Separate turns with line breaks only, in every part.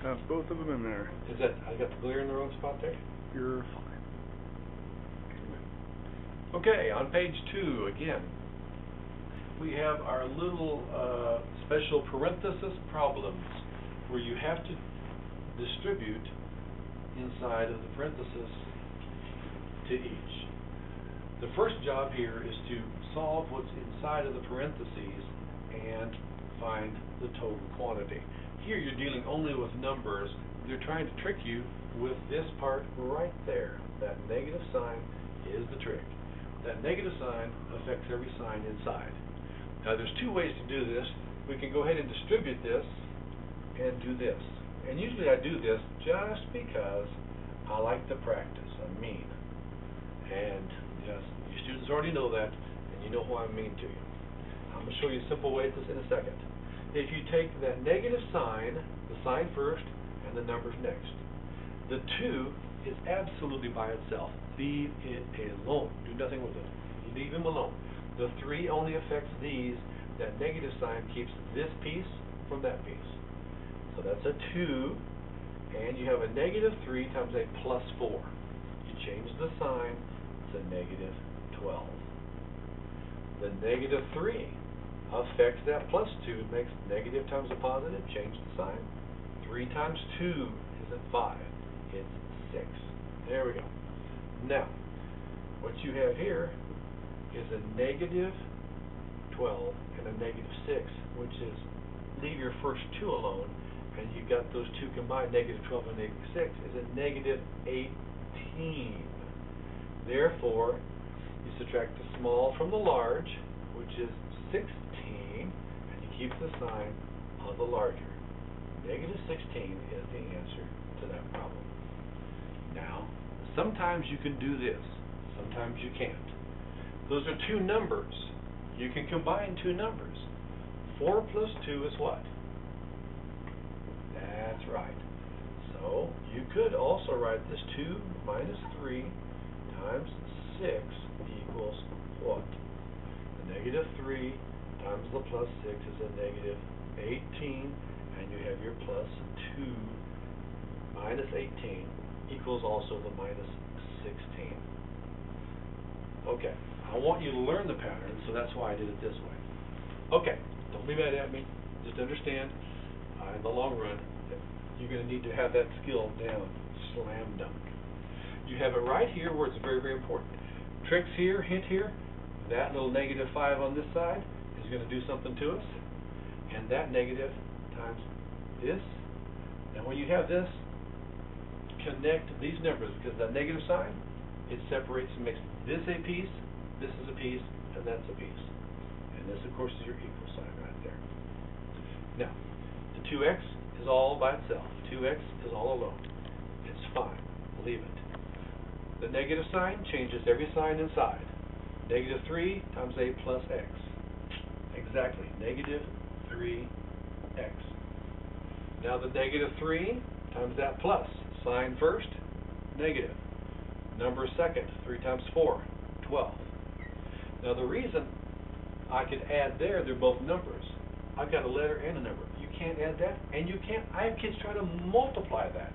have both of them in there.
Is that, I got the glare in the wrong spot there?
You're fine.
Okay, on page 2 again, we have our little special parenthesis problems where you have to distribute inside of the parenthesis to each. The first job here is to solve what's inside of the parentheses and find the total quantity. Here you're dealing only with numbers. They're trying to trick you with this part right there. That negative sign is the trick. That negative sign affects every sign inside. Now there's two ways to do this. We can go ahead and distribute this and do this. And usually I do this just because I like to practice. I'm mean. And yes, your students already know that, and you know who I'm mean to you. I'm going to show you a simple way of this in a second. If you take that negative sign, the sign first, and the numbers next. The 2 is absolutely by itself. Leave it alone. Do nothing with it. Leave them alone. The 3 only affects these. That negative sign keeps this piece from that piece. So that's a 2, and you have a negative 3 times a plus 4. You change the sign, it's a negative 12. The negative 3 affects that plus 2. It makes negative times a positive, change the sign. 3 times 2 isn't 5, it's 6. There we go. Now, what you have here is a negative 12 and a negative 6, which is, leave your first 2 alone, and you got those 2 combined, negative 12 and negative 6, is a negative 18. Therefore, you subtract the small from the large, which is 16, and you keep the sign of the larger. Negative 16 is the answer to that problem. Now, sometimes you can do this, sometimes you can't. Those are 2 numbers. You can combine 2 numbers. 4 plus 2 is what? That's right. So, you could also write this 2 minus 3 times 6 equals what? The negative 3 times the plus 6 is a negative 18, and you have your plus 2 minus 18 equals also the minus 16. Okay, I want you to learn the pattern, so that's why I did it this way. Okay, don't be mad at me. Just understand, in the long run, you're going to need to have that skill down. Slam dunk. You have it right here where it's very, very important. Tricks here, hint here, that little negative 5 on this side is going to do something to us. And that negative times this. And when you have this, connect these numbers, because that negative sign, it separates and makes this a piece, this is a piece, and that's a piece. And this, of course, is your equal sign right there. Now, the 2x is all by itself. 2x is all alone. It's fine. Leave it. The negative sign changes every sign inside. Negative 3 times a plus x. Exactly. Negative 3x. Now the negative 3 times that plus. Sign first, negative. Number second, 3 times 4, 12. Now the reason I could add there, they're both numbers. I've got a letter and a number. You can't add that, and you can't. I have kids try to multiply that.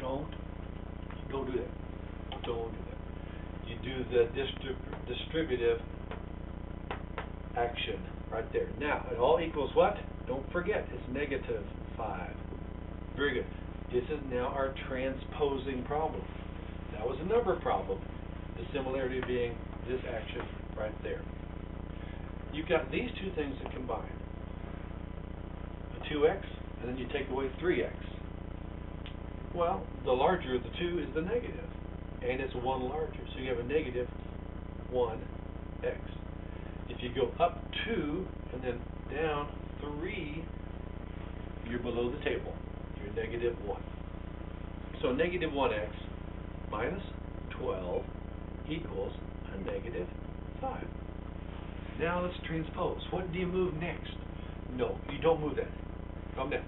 Don't do that. Don't do that. You do the distributive action right there. Now, it all equals what? Don't forget, it's negative 5. Very good. This is now our transposing problem. That was a number problem. The similarity being this action right there. You've got these 2 things that combine. A 2x, and then you take away 3x. Well, the larger of the 2 is the negative, and it's 1 larger, so you have a negative 1x. If you go up 2 and then down 3, you're below the table. You're negative 1. So negative 1x minus 12 equals a negative 5. Now let's transpose. What do you move next? No, you don't move that. Come down.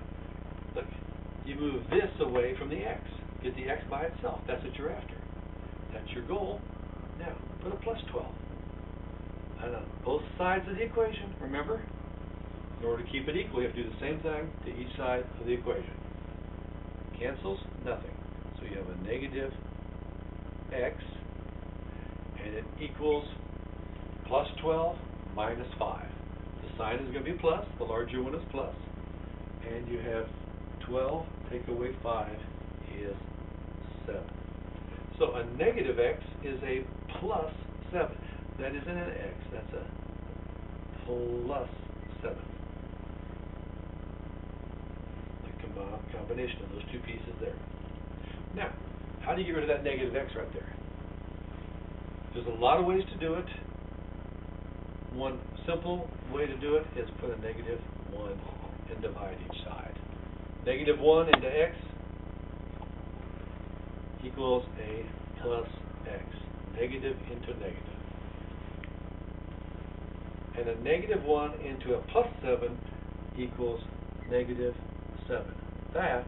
Look, you move this away from the x. Get the x by itself. That's what you're after. That's your goal. Now, put a plus 12. And on both sides of the equation, remember, in order to keep it equal, you have to do the same thing to each side of the equation. cancels, nothing. So you have a negative x, and it equals plus 12 minus 5. The sign is going to be plus, the larger one is plus, and you have 12 take away 5 is 7. So a negative x is a plus 7. That isn't an x, that's a plus 7. The combination of those two pieces there. Now, how do you get rid of that negative x right there? There's a lot of ways to do it. One simple way to do it is put a negative 1 and divide each side. Negative 1 into x equals a plus x. Negative into negative. And a negative 1 into a plus 7 equals negative 7. That,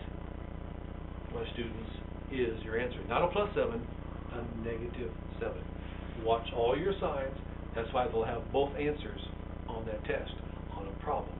my students, is your answer. Not a plus 7, a negative 7. Watch all your signs. That's why they'll have both answers on that test on a problem.